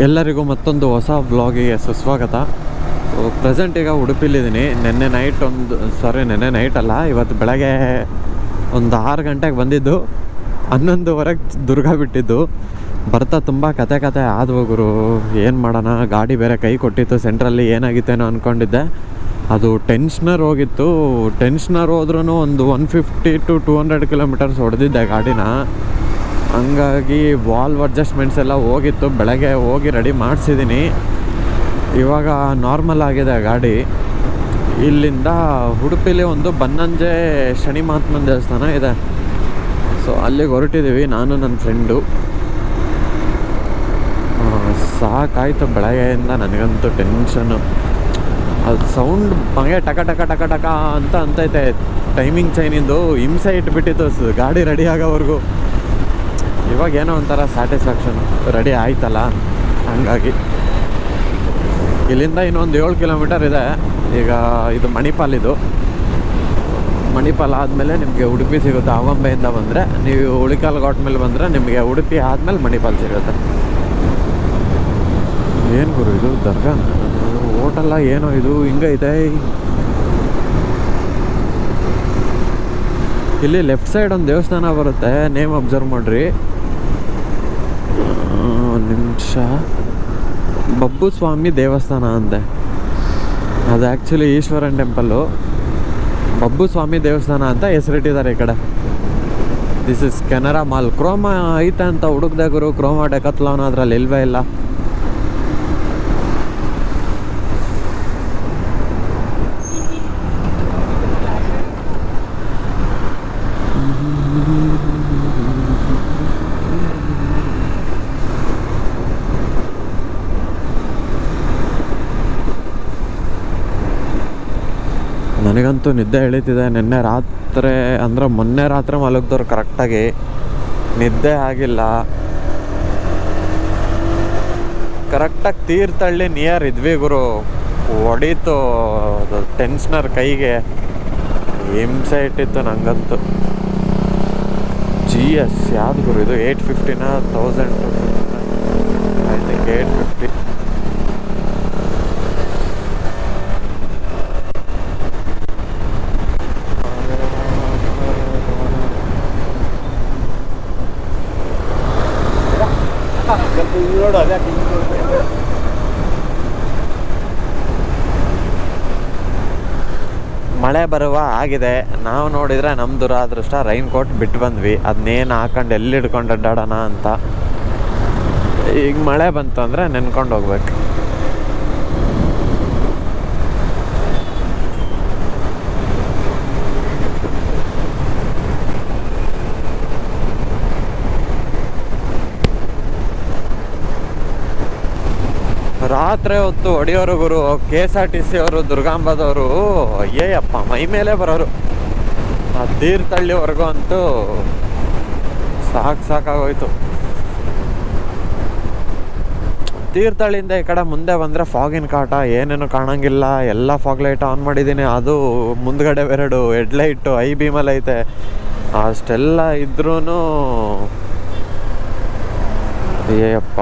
ಎಲ್ಲರಿಗೂ ಮತ್ತೊಂದು ಹೊಸ ವ್ಲಾಗಿಗೆ ಸುಸ್ವಾಗತ. ಪ್ರೆಸೆಂಟ್ ಈಗ ಉಡುಪಿಲಿದ್ದೀನಿ. ನೆನ್ನೆ ನೈಟ್ ಅಲ್ಲ, ಇವತ್ತು ಬೆಳಗ್ಗೆ ಒಂದು 6 ಗಂಟೆಗೆ ಬಂದಿದ್ದು, 11:15 ದುರ್ಗ ಬಿಟ್ಟಿದ್ದು. ಬರ್ತಾ ತುಂಬ ಕತೆ ಆದವು ಗುರು. ಏನು ಮಾಡೋಣ, ಗಾಡಿ ಬೇರೆ ಕೈ ಕೊಟ್ಟಿತ್ತು. ಸೆಂಟ್ರಲ್ಲಿ ಏನಾಗಿತ್ತೇನೋ ಅಂದ್ಕೊಂಡಿದ್ದೆ, ಅದು ಟೆನ್ಷನರ್ ಹೋಗಿತ್ತು. ಟೆನ್ಷನರ್ ಹೋದ್ರೂ ಒಂದು 150 to 200 ಕಿಲೋಮೀಟರ್ಸ್ ಹೊಡೆದಿದ್ದೆ ಗಾಡಿನ. ಹಂಗಾಗಿ ವಾಲ್ವ್ ಅಡ್ಜಸ್ಟ್ಮೆಂಟ್ಸ್ ಎಲ್ಲ ಹೋಗಿತ್ತು. ಬೆಳಗ್ಗೆ ಹೋಗಿ ರೆಡಿ ಮಾಡಿಸಿದ್ದೀನಿ. ಇವಾಗ ನಾರ್ಮಲ್ ಆಗಿದೆ ಗಾಡಿ. ಇಲ್ಲಿಂದ ಉಡುಪಿಲಿ ಒಂದು ಬನ್ನಂಜೆ ಶನಿ ಮಹಾತ್ಮನ ದೇವಸ್ಥಾನ ಇದೆ. ಸೊ ಅಲ್ಲಿಗೆ ಹೊರಟಿದ್ದೀವಿ, ನಾನು ನನ್ನ ಫ್ರೆಂಡು. ಸಾಕಾಯಿತು ಬೆಳಗ್ಗೆಯಿಂದ. ನನಗಂತೂ ಟೆನ್ಷನ್ನು. ಅದು ಸೌಂಡ್ ಹಂಗೆ ಟಕ ಟಕ ಟಕ ಟಕ ಅಂತ ಅಂತೈತೆ. ಟೈಮಿಂಗ್ ಚೈನಿಂದು ಹಿಂಸೆ ಇಟ್ಬಿಟ್ಟಿತ್ತು ಗಾಡಿ ರೆಡಿ ಆಗೋವರೆಗೂ. ಇವಾಗ ಏನೋ ಒಂಥರ ಸ್ಯಾಟಿಸ್ಫ್ಯಾಕ್ಷನ್, ರೆಡಿ ಆಯ್ತಲ್ಲ. ಹಂಗಾಗಿ ಇಲ್ಲಿಂದ ಇನ್ನೊಂದು 7 ಕಿಲೋಮೀಟರ್ ಇದೆ. ಈಗ ಇದು ಮಣಿಪಾಲ್ ಆದಮೇಲೆ ನಿಮಗೆ ಉಡುಪಿ ಸಿಗುತ್ತೆ. ಆವಂಬೆಯಿಂದ ಬಂದರೆ, ನೀವು ಉಳಿಕಾಲ್ ಘಾಟ್ ಮೇಲೆ ಬಂದರೆ ನಿಮಗೆ ಉಡುಪಿ ಆದಮೇಲೆ ಮಣಿಪಾಲ್ ಸಿಗುತ್ತೆ. ಏನು ಗುರು ಇದು, ದರ್ಗಾ ಹೋಟೆಲ್ಲ ಏನೋ ಇದು ಹಿಂಗೈತೆ. ಇಲ್ಲಿ ಲೆಫ್ಟ್ ಸೈಡ್ ಒಂದು ದೇವಸ್ಥಾನ ಬರುತ್ತೆ, ನೇಮ್ ಅಬ್ಸರ್ವ್ ಮಾಡಿರಿ. ನಿಮಿಷ, ಬಬ್ಬು ಸ್ವಾಮಿ ದೇವಸ್ಥಾನ ಅಂದೆ. ಅದು ಆ್ಯಕ್ಚುಲಿ ಈಶ್ವರನ್ ಟೆಂಪಲ್ಲು. ಬಬ್ಬು ಸ್ವಾಮಿ ದೇವಸ್ಥಾನ ಅಂತ ಹೆಸರಿಟ್ಟಿದ್ದಾರೆ ಈ ಕಡೆ. This is Canara mall. Chroma ಐತೆ ಅಂತ ಹುಡುಕ್ದೆ ಗುರು. ಕ್ರೋಮಾ ಡೆಕತ್ಲಾನ್ ಅದರಲ್ಲಿ ಇಲ್ವೇ ಇಲ್ಲ. ನನಗಂತೂ ನಿದ್ದೆ ಎಳೀತಿದೆ. ನಿನ್ನೆ ರಾತ್ರಿ ಅಂದರೆ ಮೊನ್ನೆ ರಾತ್ರಿ ಮಲಗಿದವ್ರು ಕರೆಕ್ಟಾಗಿ ನಿದ್ದೆ ಆಗಿಲ್ಲ. ಕರೆಕ್ಟಾಗಿ ತೀರ್ಥಹಳ್ಳಿ ನಿಯರ್ ಇದ್ವಿ ಗುರು. ಹೊಡೀತು ಟೆನ್ಷನರ್ ಕೈಗೆ, ಹಿಂಸೆ ಇಟ್ಟಿತ್ತು ನನಗಂತೂ. GS ಯಾವ್ದು ಗುರು ಇದು? 850 1000 ಐ ಥಿಂಕ್ 850. ಮಳೆ ಬರುವ ಆಗಿದೆ. ನಾವು ನೋಡಿದರೆ ನಮ್ಮ ದುರಾದೃಷ್ಟ ರೈನ್ ಕೋಟ್ ಬಿಟ್ಟು ಬಂದ್ವಿ. ಅದನ್ನೇನು ಹಾಕೊಂಡು ಎಲ್ಲಿ ಹಿಡ್ಕೊಂಡು ಅಡ್ಡಾಡೋಣ ಅಂತ. ಈಗ ಮಳೆ ಬಂತು ಅಂದರೆ ನೆನ್ಕೊಂಡು ಹೋಗ್ಬೇಕು. ರಾತ್ರಿ ಹೊತ್ತು ಹೊಡೆಯೋರು ಗುರು. KSRTC ಅವರು, ದುರ್ಗಾಂಬದವರು, ಅಯ್ಯಪ್ಪ ಮೈ ಮೇಲೆ ಬರೋರು. ಆ ತೀರ್ಥಹಳ್ಳಿವರೆಗೂ ಅಂತೂ ಸಾಕಾಗೋಯ್ತು. ತೀರ್ಥಹಳ್ಳಿಯಿಂದ ಈ ಕಡೆ ಮುಂದೆ ಬಂದರೆ ಫಾಗಿನ ಕಾಟ, ಏನೇನು ಕಾಣಂಗಿಲ್ಲ. ಎಲ್ಲ ಫಾಗ್ ಲೈಟ್ ಆನ್ ಮಾಡಿದ್ದೀನಿ. ಅದು ಮುಂದ್ಗಡೆ 2 ಹೆಡ್ಲೈಟು ಐ ಬೀಮಲ್ಲಿ ಐತೆ. ಅಷ್ಟೆಲ್ಲ ಇದ್ರೂ ಏಯಪ್ಪ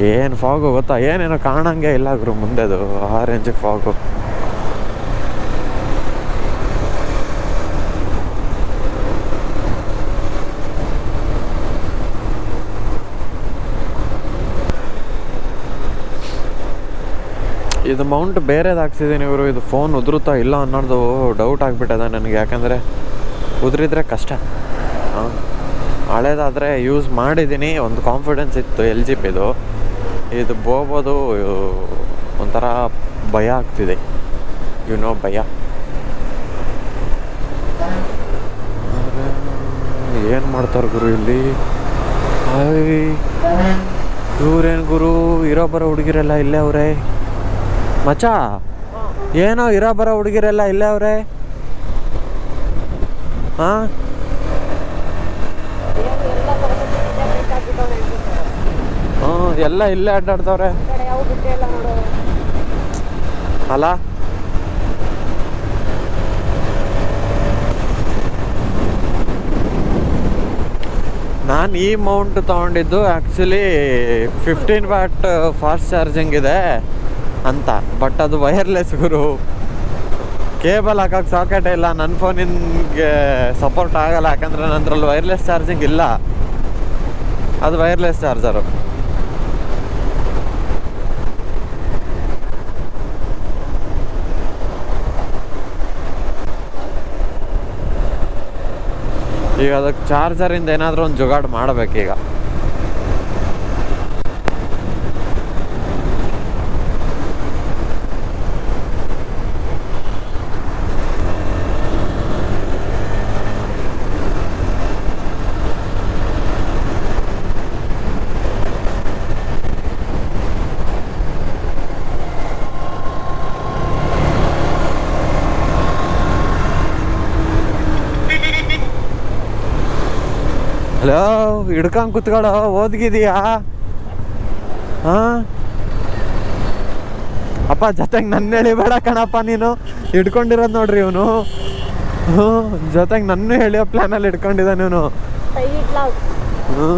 ಏನು ಫಾಗು ಗೊತ್ತಾ, ಏನೇನೋ ಕಾಣಂಗೆ ಇಲ್ಲ ಗುರು ಮುಂದೆದು. ಆ ರೇಂಜಿಗೆ ಫಾಗು. ಇದು ಮೌಂಟ್ ಬೇರೆದು ಹಾಕ್ಸಿದ್ದೀನಿ ಇವರು. ಇದು ಫೋನ್ ಉದುರುತ್ತಾ ಇಲ್ಲ ಅನ್ನೋದು ಡೌಟ್ ಆಗಿಬಿಟ್ಟದೆ ನನಗೆ. ಯಾಕಂದರೆ ಉದುರಿದ್ರೆ ಕಷ್ಟ. ಹಳೇದಾದರೆ ಯೂಸ್ ಮಾಡಿದ್ದೀನಿ, ಒಂದು ಕಾನ್ಫಿಡೆನ್ಸ್ ಇತ್ತು. LG ಇದು ಬೋಬೋದು ಒಂಥರ ಭಯ ಆಗ್ತಿದೆ. ಭಯ. ಏನು ಮಾಡ್ತಾರೆ ಗುರು ಇಲ್ಲಿ? ಇವ್ರೇನು ಗುರು, ಇರೋ ಬರೋ ಹುಡುಗಿರೆಲ್ಲ ಇಲ್ಲೇ ಅವರೇ. ಮಚ್ಚ ಏನೋ ಇರೋ ಬರೋ ಹುಡುಗಿರೆಲ್ಲ ಇಲ್ಲೇ ಅವರೇ. ಹಾಂ, ಎಲ್ಲ ಇಲ್ಲೇ ಅಡ್ಡಾಡ್ತವ್ರೆ ಅಲ್ಲ. ನಾನು ಈ ಮೌಂಟ್ ತೊಗೊಂಡಿದ್ದು ಆ್ಯಕ್ಚುಲಿ 15 ವ್ಯಾಟ್ ಫಾಸ್ಟ್ ಚಾರ್ಜಿಂಗ್ ಇದೆ ಅಂತ, ಬಟ್ ಅದು ವೈರ್ಲೆಸ್ ಗುರು. ಕೇಬಲ್ ಹಾಕೋಕ್ಕೆ ಸಾಕೆಟ್ ಇಲ್ಲ, ನನ್ನ ಫೋನಿಗೆ ಸಪೋರ್ಟ್ ಆಗಲ್ಲ, ಯಾಕಂದರೆ ನಂದ್ರಲ್ಲಿ ವೈರ್ಲೆಸ್ ಚಾರ್ಜಿಂಗ್ ಇಲ್ಲ, ಅದು ವೈರ್ಲೆಸ್ ಚಾರ್ಜರು. ಈಗ ಅದಕ್ಕೆ ಚಾರ್ಜರಿಂದ ಏನಾದರೂ ಒಂದು ಜುಗಾಡು ಮಾಡಬೇಕೀಗ. ಹಲೋ, ಹಿಡ್ಕೊಂಡು ಕುತ್ಕೊಳ್ಳೋ, ಓದ್ಗಿದೀಯಾ? ಹಾಂ ಅಪ್ಪ, ಜೊತೆಗೆ ನನ್ನ ಹೇಳಿಬೇಡ ಕಣಪ್ಪ, ನೀನು ಹಿಡ್ಕೊಂಡಿರೋದು ನೋಡ್ರಿ ಇವನು. ಹ್ಞೂ, ಜೊತೆಗೆ ನನ್ನ ಹೇಳಿಯೋ ಪ್ಲ್ಯಾನಲ್ಲಿ ಹಿಡ್ಕೊಂಡಿದ್ದಾನೆ ಇವನು. ಹ್ಞೂ,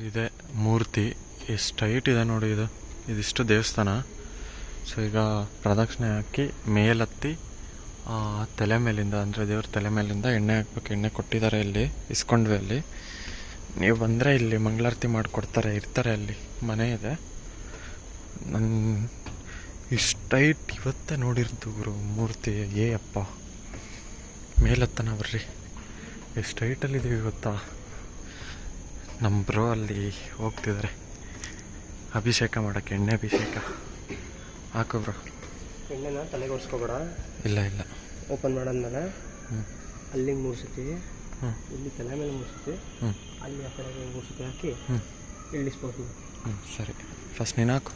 ಇದೆ ಮೂರ್ತಿ. ಎಷ್ಟು ಹೈಟ್ ಇದೆ ನೋಡಿ, ಇದಿಷ್ಟು ದೇವಸ್ಥಾನ. ಸೊ ಈಗ ಪ್ರದಕ್ಷಿಣೆ ಹಾಕಿ ಮೇಲತ್ತಿ ತಲೆ ಮೇಲಿಂದ, ಅಂದರೆ ದೇವ್ರ ತಲೆ ಮೇಲಿಂದ ಎಣ್ಣೆ ಹಾಕ್ಬೇಕು. ಎಣ್ಣೆ ಕೊಟ್ಟಿದ್ದಾರೆ ಇಲ್ಲಿ, ಇಸ್ಕೊಂಡ್ವಿ. ಅಲ್ಲಿ ನೀವು ಬಂದರೆ ಇಲ್ಲಿ ಮಂಗಳಾರತಿ ಮಾಡಿಕೊಡ್ತಾರೆ, ಇರ್ತಾರೆ. ಅಲ್ಲಿ ಮನೆ ಇದೆ. ನನ್ನ ಇಷ್ಟು ಹೈಟ್ ಇವತ್ತೇ ನೋಡಿರ್ತು ಗುರು ಮೂರ್ತಿ. ಅಪ್ಪ, ಮೇಲತ್ತನ ಬರ್ರಿ, ಎಷ್ಟು ಹೈಟಲ್ಲಿದ್ದೀವಿ ಗೊತ್ತಾ. ನಮ್ಮ ಬ್ರೋ ಅಲ್ಲಿ ಹೋಗ್ತಿದ್ದಾರೆ ಅಭಿಷೇಕ ಮಾಡೋಕ್ಕೆ, ಎಣ್ಣೆ ಅಭಿಷೇಕ. ಹಾಕು ಬ್ರೋ ಎಣ್ಣೆನ ತಲೆಗೆ ಒರೆಸ್ಕೋಬೇಡ. ಇಲ್ಲ ಇಲ್ಲ, ಓಪನ್ ಮಾಡಾದ್ಮೇಲೆ ಅಲ್ಲಿಗೆ 3 ಸತಿ, ಇಲ್ಲಿ ತಲೆ ಮೇಲೆ 3 ಸತಿ, ಅಲ್ಲಿ ಆ ಕಡೆಗೆ 3 ಸತಿ ಹಾಕಿ ಇಳಿಸ್ಬೋದು. ಸರಿ, ಫಸ್ಟ್ ನೀನು ಹಾಕು.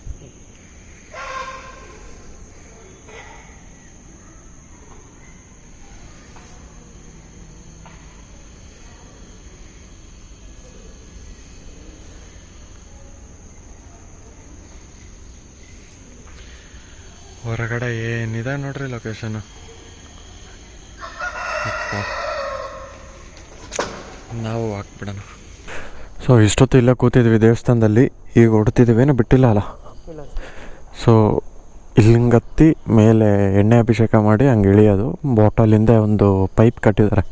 ಹೊರಗಡೆ ಏನಿದೆ ನೋಡ್ರಿ ಲೊಕೇಶನ್. ನಾವು ಹಾಕ್ಬಿಡೋಣ. ಸೊ ಇಷ್ಟೊತ್ತು ಇಲ್ಲ ಕೂತಿದ್ವಿ ದೇವಸ್ಥಾನದಲ್ಲಿ, ಈಗ ಹೊಡ್ತಿದ್ದೀವಿ. ಏನೋ ಬಿಟ್ಟಿಲ್ಲ ಅಲ್ಲ. ಸೊ ಇಲ್ಲಿಂಗತ್ತಿ ಮೇಲೆ ಎಣ್ಣೆ ಅಭಿಷೇಕ ಮಾಡಿ ಹಂಗೆ ಇಳಿಯೋದು. ಬಾಟಲಿಂದ ಒಂದು ಪೈಪ್ ಕಟ್ಟಿದ್ದಾರೆ,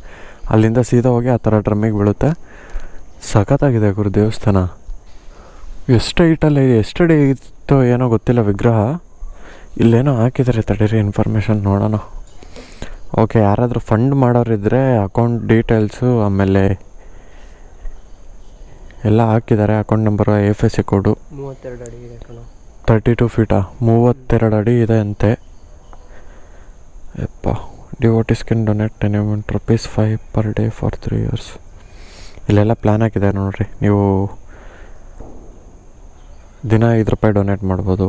ಅಲ್ಲಿಂದ ಸೀದಾ ಹೋಗಿ ಆ ಥರ ಡ್ರಮ್ಮಿಗೆ ಬೀಳುತ್ತೆ. ಸಖತ್ತಾಗಿದೆ ಗುರು ದೇವಸ್ಥಾನ. ಎಷ್ಟು ಹೈಟಲ್ಲಿ, ಎಷ್ಟು ಅಡಿ ಇತ್ತು ಏನೋ ಗೊತ್ತಿಲ್ಲ ವಿಗ್ರಹ. ಇಲ್ಲೇನೋ ಹಾಕಿದ್ದಾರೆ, ತಡೀರಿ ಇನ್ಫಾರ್ಮೇಷನ್ ನೋಡೋಣ. ಓಕೆ, ಯಾರಾದರೂ ಫಂಡ್ ಮಾಡೋರಿದ್ದರೆ ಅಕೌಂಟ್ ಡೀಟೇಲ್ಸು ಆಮೇಲೆ ಎಲ್ಲ ಹಾಕಿದ್ದಾರೆ. ಅಕೌಂಟ್ ನಂಬರು, IFSC ಕೋಡು. 32 ಅಡಿ ಇದೆ ಕಣ. 32 ಫೀಟಾ? 32 ಅಡಿ ಇದೆ ಅಂತೆ. ಯಪ್ಪ. Devotees can donate 10 amount rupees 5 per day for 3 years. ಇಲ್ಲೆಲ್ಲ ಪ್ಲ್ಯಾನ್ ಹಾಕಿದ್ದಾರೆ ನೋಡಿರಿ. ನೀವು ದಿನ 5 ರೂಪಾಯಿ ಡೊನೇಟ್ ಮಾಡ್ಬೋದು.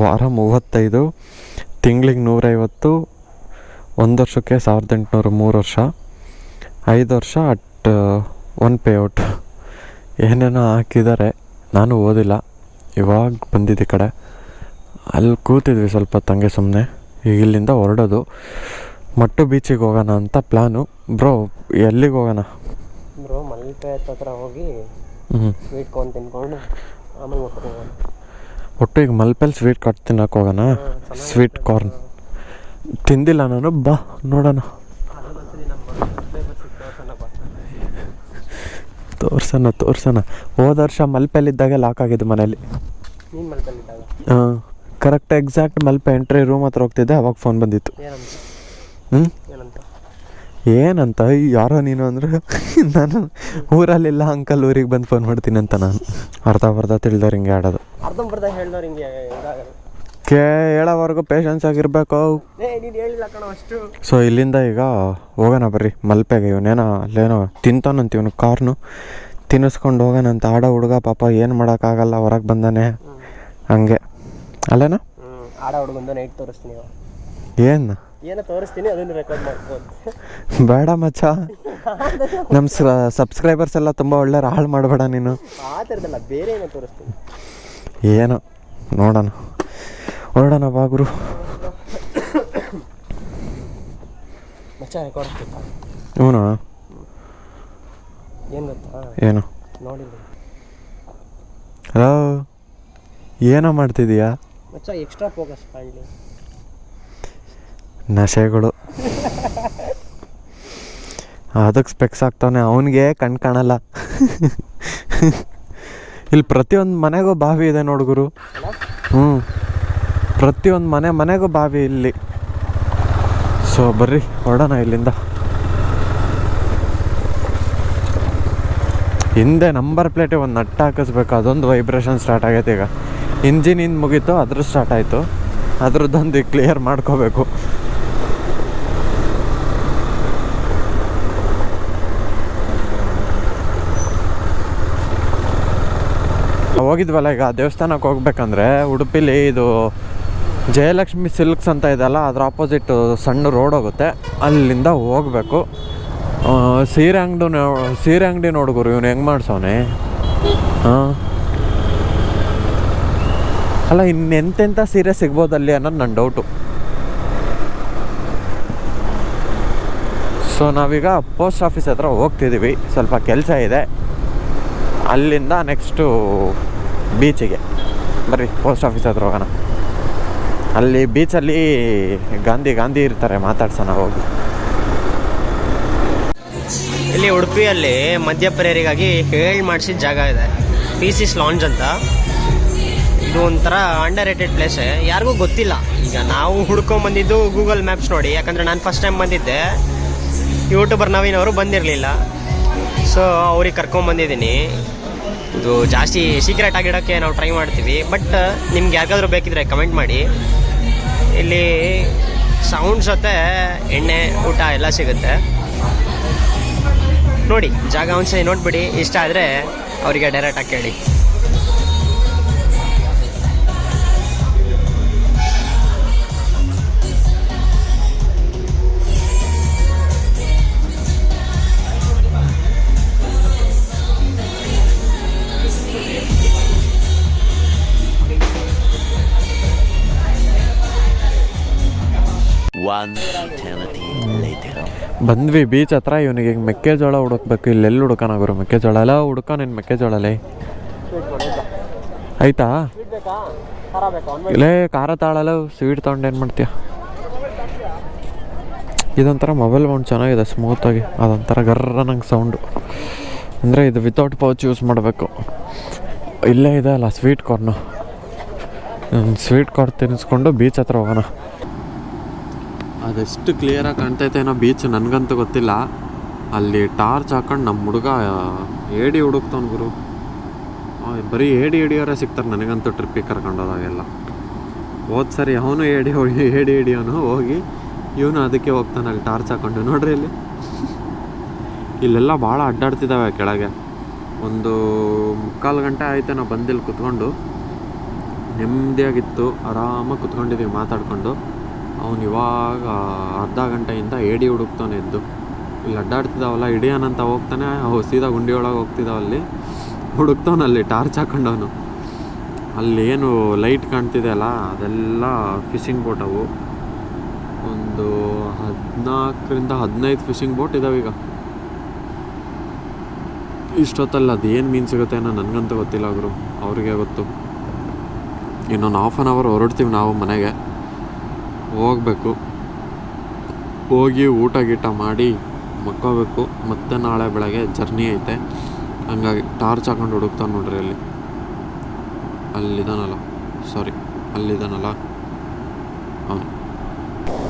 ವಾರ 35, ತಿಂಗಳಿಗೆ 150, 1 ವರ್ಷಕ್ಕೆ 1800, 3 ವರ್ಷ, 5 ವರ್ಷ ಅಟ್ 1 ಪೇಔಟ್. ಏನೇನೋ ಹಾಕಿದ್ದಾರೆ, ನಾನು ಓದಿಲ್ಲ, ಇವಾಗ ಬಂದಿದ್ದ ಕಡೆ. ಅಲ್ಲಿ ಕೂತಿದ್ವಿ ಸ್ವಲ್ಪ ತಂಗೆ ಸುಮ್ಮನೆ. ಈಗ ಇಲ್ಲಿಂದ ಹೊರಡೋದು, ಮಟ್ಟು ಬೀಚಿಗೆ ಹೋಗೋಣ ಅಂತ ಪ್ಲ್ಯಾನು. ಬ್ರೋ ಎಲ್ಲಿಗೆ ಹೋಗೋಣ ಬ್ರೋ? ಮಲ್ಪೆ ಹತ್ರ ಹೋಗಿ ಸ್ವೀಟ್ ಕಾರ್ನ್ ತಿನ್ಕೊಂಡು ಆಮೇಲೆ ಹೋಗೋಣ. ಒಟ್ಟು ಈಗ ಮಲ್ಪೆಲ್ಲಿ ಸ್ವೀಟ್ ಕಾರ್ನ್ ತಿನ್ನಕ್ಕೆ ಹೋಗೋಣ. ಸ್ವೀಟ್ ಕಾರ್ನ್ ತಿಂದಿಲ್ಲ ನಾನು, ಬಾ ನೋಡೋಣ. ತೋರ್ಸೋಣ. ಹೋದ ವರ್ಷ ಮಲ್ಪೆಲ್ಲಿದ್ದಾಗ ಲಾಕ್ ಆಗಿದ್ದು ಮನೇಲಿ. ಹಾಂ, correct exact Malpe entry room ಹತ್ರ ಹೋಗ್ತಿದ್ದೆ, ಅವಾಗ ಫೋನ್ ಬಂದಿತ್ತು. ಏನಂತ, ಯಾರೋ ನೀನು ಅಂದರೆ ನಾನು ಊರಲ್ಲಿಲ್ಲ ಅಂಕಲ್, ಊರಿಗೆ ಬಂದು ಫೋನ್ ಮಾಡ್ತೀನಿ ಅಂತ. ನಾನು ಅರ್ಧ ತಿಳಿದವ್ರು ಹಿಂಗೆ ಆಡೋದು. ಹೇಳೋವರೆಗೂ ಪೇಷನ್ಸ್ ಆಗಿರ್ಬೇಕು. ಸೊ ಇಲ್ಲಿಂದ ಈಗ ಹೋಗೋಣ ಬರ್ರಿ ಮಲ್ಪೆಗೆ. ಇವನೇನೋ ಅಲ್ಲೇನೋ ತಿಂತಾನಂತ, ಇವನು ಕಾರ್ನು ತಿನ್ನಿಸ್ಕೊಂಡು ಹೋಗೋಣಂತ. ಆಡೋ ಹುಡುಗ ಪಾಪ ಏನು ಮಾಡೋಕ್ಕಾಗಲ್ಲ, ಹೊರಗೆ ಬಂದಾನೆ ಹಂಗೆ ಅಲ್ಲೇನೋ. ಆಡ ಹುಡುಗಂದು ನೈಟ್ ತೋರಿಸ್ತೀನಿ. ಏನೋ ತೋರಿಸ್ತೀನಿ, ಅದನ್ನು ರೆಕಾರ್ಡ್ ಮಾಡ್ಬೋದು. ಬೇಡ ಮಚ್ಚ, ನಮ್ಮ ಸಬ್ಸ್ಕ್ರೈಬರ್ಸ್ ಎಲ್ಲ ತುಂಬ ಒಳ್ಳೆ ಹಾಳು ಮಾಡಬೇಡ ನೀನು. ಆ ಥರದ್ದಲ್ಲ, ಬೇರೆ ಏನೋ ತೋರಿಸ್ತೀನಿ. ಏನೋ ನೋಡೋಣ, ಹೊರಡೋಣ ಬಾ ಗುರು. ಮಚ್ಚ ರೆಕಾರ್ಡ್ ಆಗ್ತಿತ್ತ? ಹ್ಞೂ. ಏನು ಗೊತ್ತಾ? ಏನು ನೋಡಿಲ್ಲ. ಹಲೋ, ಏನೋ ಮಾಡ್ತಿದೀಯಾ ಮಚ್ಚ? Extra focus ಕಾಣಲಿ. ನಶೆಗಳು ಅದಕ್ಕೆ ಸ್ಪೆಕ್ಸ್ ಆಗ್ತಾವನೆ, ಅವನಿಗೆ ಕಣ್ ಕಾಣಲ್ಲ. ಇಲ್ಲಿ ಪ್ರತಿಯೊಂದು ಮನೆಗೂ ಬಾವಿ ಇದೆ ನೋಡುಗುರು. ಪ್ರತಿಯೊಂದು ಮನೆಗೂ ಬಾವಿ ಇಲ್ಲಿ. ಸೊ ಬರ್ರಿ ಹೊರಡೋಣ ಇಲ್ಲಿಂದ. ಹಿಂದೆ ನಂಬರ್ ಪ್ಲೇಟಿಗೆ ಒಂದು ನಟ್ಟು ಹಾಕಿಸ್ಬೇಕು, ಅದೊಂದು ವೈಬ್ರೇಷನ್ ಸ್ಟಾರ್ಟ್ ಆಗೈತೆ ಈಗ. ಇಂಜಿನಿಂದ ಮುಗೀತು, ಅದ್ರ ಸ್ಟಾರ್ಟ್ ಆಯಿತು, ಅದ್ರದ್ದೊಂದು ಕ್ಲಿಯರ್ ಮಾಡ್ಕೋಬೇಕು. ಹೋಗಿದ್ವಲ್ಲ ಈಗ ದೇವಸ್ಥಾನಕ್ಕೆ ಹೋಗ್ಬೇಕಂದ್ರೆ, ಉಡುಪಿಲಿ ಇದು ಜಯಲಕ್ಷ್ಮಿ ಸಿಲ್ಕ್ಸ್ ಅಂತ ಇದೆಯಲ್ಲ, ಅದ್ರ ಆಪೋಸಿಟ್ ಸಣ್ಣ ರೋಡ್ ಹೋಗುತ್ತೆ, ಅಲ್ಲಿಂದ ಹೋಗ್ಬೇಕು. ಸೀರೆ ಅಂಗಡಿ ನೋಡುಗುರು, ಇವನು ಹೆಂಗೆ ಮಾಡ್ಸವನೆ. ಹಾಂ, ಅಲ್ಲ ಇನ್ನೆಂತೆಂಥ ಸೀರೆ ಸಿಗ್ಬೋದಲ್ಲಿ ಅನ್ನೋದು ನನ್ನ ಡೌಟು. ಸೊ ನಾವೀಗ ಪೋಸ್ಟ್ ಆಫೀಸ್ ಹತ್ರ ಹೋಗ್ತಿದ್ದೀವಿ, ಸ್ವಲ್ಪ ಕೆಲಸ ಇದೆ. ಅಲ್ಲಿಂದ ನೆಕ್ಸ್ಟು ಬೀಚಿಗೆ. ಬರ್ರಿ ಪೋಸ್ಟ್ ಆಫೀಸ್ ಹತ್ರ ಹೋಗೋಣ. ಅಲ್ಲಿ ಬೀಚಲ್ಲಿ ಗಾಂಧಿ ಇರ್ತಾರೆ, ಮಾತಾಡ್ಸೋಣ ಹೋಗಿ. ಇಲ್ಲಿ ಉಡುಪಿಯಲ್ಲಿ ಮಧ್ಯಪ್ರೇರಿಗಾಗಿ ಮಾಡಿಸಿದ ಜಾಗ ಇದೆ, ಪೀಸಿಸ್ ಲಾಂಜ್ ಅಂತ. ಇದು ಒಂಥರ ಅಂಡರ್ ರೇಟೆಡ್ ಪ್ಲೇಸ್, ಯಾರಿಗೂ ಗೊತ್ತಿಲ್ಲ. ಈಗ ನಾವು ಹುಡ್ಕೊಂಬಂದಿದ್ದು ಗೂಗಲ್ ಮ್ಯಾಪ್ಸ್ ನೋಡಿ, ಯಾಕಂದರೆ ನಾನು ಫಸ್ಟ್ ಟೈಮ್ ಬಂದಿದ್ದೆ, ಯೂಟ್ಯೂಬರ್ ನವೀನ್ ಅವರು ಬಂದಿರಲಿಲ್ಲ. ಸೊ ಅವ್ರಿಗೆ ಕರ್ಕೊಂಬಂದಿದ್ದೀನಿ. ಇದು ಜಾಸ್ತಿ ಸೀಕ್ರೆಟ್ ಆಗಿಡೋಕ್ಕೆ ನಾವು ಟ್ರೈ ಮಾಡ್ತೀವಿ, ಬಟ್ ನಿಮ್ಗೆ ಯಾರಿಗಾದ್ರೂ ಬೇಕಿದ್ರೆ ಕಮೆಂಟ್ ಮಾಡಿ. ಇಲ್ಲಿ ಸೌಂಡ್ಸ್ ಜೊತೆ ಎಣ್ಣೆ ಊಟ ಎಲ್ಲ ಸಿಗುತ್ತೆ. ನೋಡಿ ಜಾಗ ಒಂದ್ಸರಿ ನೋಡ್ಬಿಡಿ, ಇಷ್ಟ ಆದರೆ ಅವರಿಗೆ ಡೈರೆಕ್ಟಾಗಿ ಕೇಳಿ. ಬಂದ್ವಿ ಬೀಚ್ ಹತ್ರ. ಇವನಿಗೆ ಈಗ ಮೆಕ್ಕೆಜೋಳ ಹುಡುಕ್ಬೇಕು. ಇಲ್ಲೆಲ್ಲಿ ಹುಡುಕನಾಗೋರು ಮೆಕ್ಕೆಜೋಳ ಎಲ್ಲ ಹುಡುಕ. ನಿನ್ನ ಮೆಕ್ಕೆಜೋಳಲೇ ಆಯ್ತಾ? ಇಲ್ಲೇ ಖಾರ ತಾಳಲ್ಲ, ಸ್ವೀಟ್ ತೊಗೊಂಡು ಏನು ಮಾಡ್ತೀಯ? ಇದೊಂಥರ ಮೊಬೈಲ್ ಫೋನ್ ಚೆನ್ನಾಗಿದೆ, ಸ್ಮೂತಾಗಿ. ಅದೊಂಥರ ಗರ್ರ ನಂಗೆ ಸೌಂಡು. ಅಂದರೆ ಇದು ವಿತೌಟ್ ಪೌಚ್ ಯೂಸ್ ಮಾಡಬೇಕು. ಇಲ್ಲೇ ಇದೆ ಅಲ್ಲ ಸ್ವೀಟ್ ಕಾರ್ನು, ಸ್ವೀಟ್ ಕಾರ್ನ್ ತಿನ್ನಿಸ್ಕೊಂಡು ಬೀಚ್ ಹತ್ರ ಹೋಗೋಣ. ಅದೆಷ್ಟು ಕ್ಲಿಯರಾಗಿ ಕಾಣ್ತೈತೇನೋ ಬೀಚ್ ನನಗಂತೂ ಗೊತ್ತಿಲ್ಲ. ಅಲ್ಲಿ ಟಾರ್ಚ್ ಹಾಕೊಂಡು ನಮ್ಮ ಹುಡುಗ ಏಡಿ ಹುಡುಕ್ತವ್ನು ಗುರು. ಬರೀ ಏಡಿ ಹಿಡಿಯೋರೇ ಸಿಗ್ತಾರೆ ನನಗಂತೂ ಟ್ರಿಪ್ಪಿಗೆ ಕರ್ಕೊಂಡೋದಾಗೆಲ್ಲ. ಹೋದ ಸರಿ ಅವನು ಏಡಿ ಹಿಡಿಯೋನು ಹೋಗಿ, ಇವನು ಅದಕ್ಕೆ ಹೋಗ್ತಾನೆ ಅಲ್ಲಿ ಟಾರ್ಚ್ ಹಾಕೊಂಡು. ನೋಡ್ರಿ ಇಲ್ಲೆಲ್ಲ ಭಾಳ ಅಡ್ಡಾಡ್ತಿದ್ದಾವೆ ಕೆಳಗೆ. ಒಂದು 3/4 ಗಂಟೆ ಆಯಿತು ನಾವು ಬಂದಿಲ್ಲಿ ಕುತ್ಕೊಂಡು. ನೆಮ್ಮದಿಯಾಗಿತ್ತು, ಆರಾಮಾಗಿ ಕುತ್ಕೊಂಡಿದ್ದೀವಿ ಮಾತಾಡ್ಕೊಂಡು. ಅವನು ಇವಾಗ ಅರ್ಧ ಗಂಟೆಯಿಂದ ಏಡಿ ಹುಡುಕ್ತಾನೆ ಎದ್ದು. ಇಲ್ಲಿ ಅಡ್ಡಾಡ್ತಿದ್ದಾವಲ್ಲ, ಹಿಡಿಯೋಣಂತ ಹೋಗ್ತಾನೆ, ಸೀದಾ ಗುಂಡಿ ಒಳಗೆ ಹೋಗ್ತಿದ್ದಾವಲ್ಲಿ ಹುಡುಕ್ತಾವನಲ್ಲಿ ಟಾರ್ಚ್ ಹಾಕೊಂಡವನು. ಅಲ್ಲಿ ಏನು ಲೈಟ್ ಕಾಣ್ತಿದೆ ಅಲ್ಲ, ಅದೆಲ್ಲ ಫಿಶಿಂಗ್ ಬೋಟ್. ಅವು ಒಂದು 14ರಿಂದ 15 ಫಿಶಿಂಗ್ ಬೋಟ್ ಇದಾವೀಗ. ಇಷ್ಟೊತ್ತಲ್ಲ ಅದೇನು ಮೀನು ಸಿಗುತ್ತೆ ಅನ್ನೋ ನನಗಂತೂ ಗೊತ್ತಿಲ್ಲ ಗುರು, ಅವ್ರಿಗೆ ಗೊತ್ತು. ಇನ್ನೊಂದು 1/2 hour ಹೊರಡ್ತೀವಿ ನಾವು ಮನೆಗೆ. ಹೋಗಬೇಕು, ಹೋಗಿ ಊಟ ಗೀಟ ಮಾಡಿ ಮಕ್ಕೋಬೇಕು. ಮತ್ತೆ ನಾಳೆ ಬೆಳಗ್ಗೆ ಜರ್ನಿ ಐತೆ. ಹಂಗಾಗಿ ಟಾರ್ಚ್ ಹಾಕೊಂಡು ಹುಡುಕ್ತಾನೆ ನೋಡ್ರಿ. ಅಲ್ಲಿದ್ದಾನಲ್ಲ ಅವನು.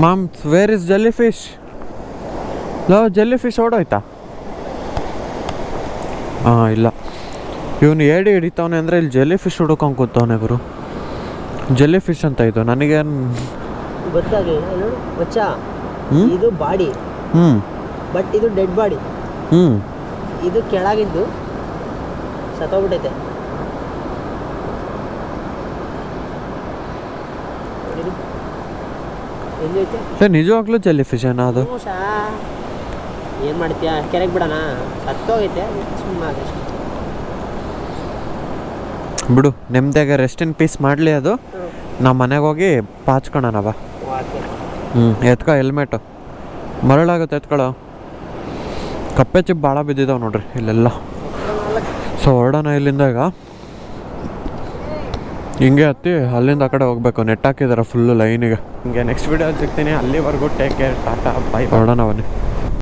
Mom, where is jelly fish? Jelly fish ಓಡೋಯ್ತಾ? ಹಾಂ, ಇಲ್ಲ. ಇವನು ಏಡಿ ಹಿಡಿತಾವನೆ ಅಂದರೆ ಇಲ್ಲಿ ಜೆಲ್ಲಿ ಫಿಶ್ ಹುಡುಕೊಂಡು ಕೂತವನೆ ಗುರು. ಜೆಲ್ಲಿ ಫಿಶ್ ಅಂತ ಇದು ನನಗೇನು ಗೊತ್ತಾಗಿ. ಇದು ಬಾಡಿ, ಬಟ್ ಇದು ಡೆಡ್ ಬಾಡಿ. ಇದು ಕೆಳಗಿದ್ದು ಸತ್ತೋಗ್ಬಿಟ್ಟೈತೆ. ಎಲ್ಲಿ ಐತೆ? ಸರ್ ನಿಜವಾಗ್ಲೂ ಜೆಲ್ಲಿ ಫಿಶ್ ಏನೋ ಅದು? ಏನು ಮಾಡ್ತೀಯ, ಕೆರೆಗೆ ಬಿಡೋಣ? ಸತ್ತೋಗೈತೆ ಸುಮ್ಮನೆ. ಬಿಡು, ನೆಮ್ಮದಿಯಾಗ ರೆಸ್ಟ್ ಇನ್ ಪೀಸ್ ಮಾಡಲಿ ಅದು. ನಮ್ಮ ಮನೆಗೆ ಹೋಗಿ ಪಾಚ್ಕೊಳಣ ಬಾ. ಎತ್ಕೊ ಹೆಲ್ಮೆಟು, ಮರಳಾಗುತ್ತೆ ಎತ್ಕೊಳ್ಳೋ. ಕಪ್ಪೆ ಚಿಪ್ ಭಾಳ ಬಿದ್ದಿದ್ದಾವೆ ನೋಡ್ರಿ ಇಲ್ಲೆಲ್ಲ. ಸೊ ಹೊರಡೋಣ ಇಲ್ಲಿಂದ. ಈಗ ಹಿಂಗೆ ಹತ್ತಿ ಅಲ್ಲಿಂದ ಆ ಕಡೆ ಹೋಗ್ಬೇಕು. ನೆಟ್ ಹಾಕಿದಾರೆ ಫುಲ್ಲು ಲೈನಿಗೆ. ಹಿಂಗೆ ನೆಕ್ಸ್ಟ್ ವೀಡಿಯೋ ಸಿಗ್ತೀನಿ. ಅಲ್ಲಿವರೆಗೂ ಟೇಕ್ ಕೇರ್, ಟಾಟಾ, ಬೈ. ಹೊರಡೋಣ ಬನ್ನಿ.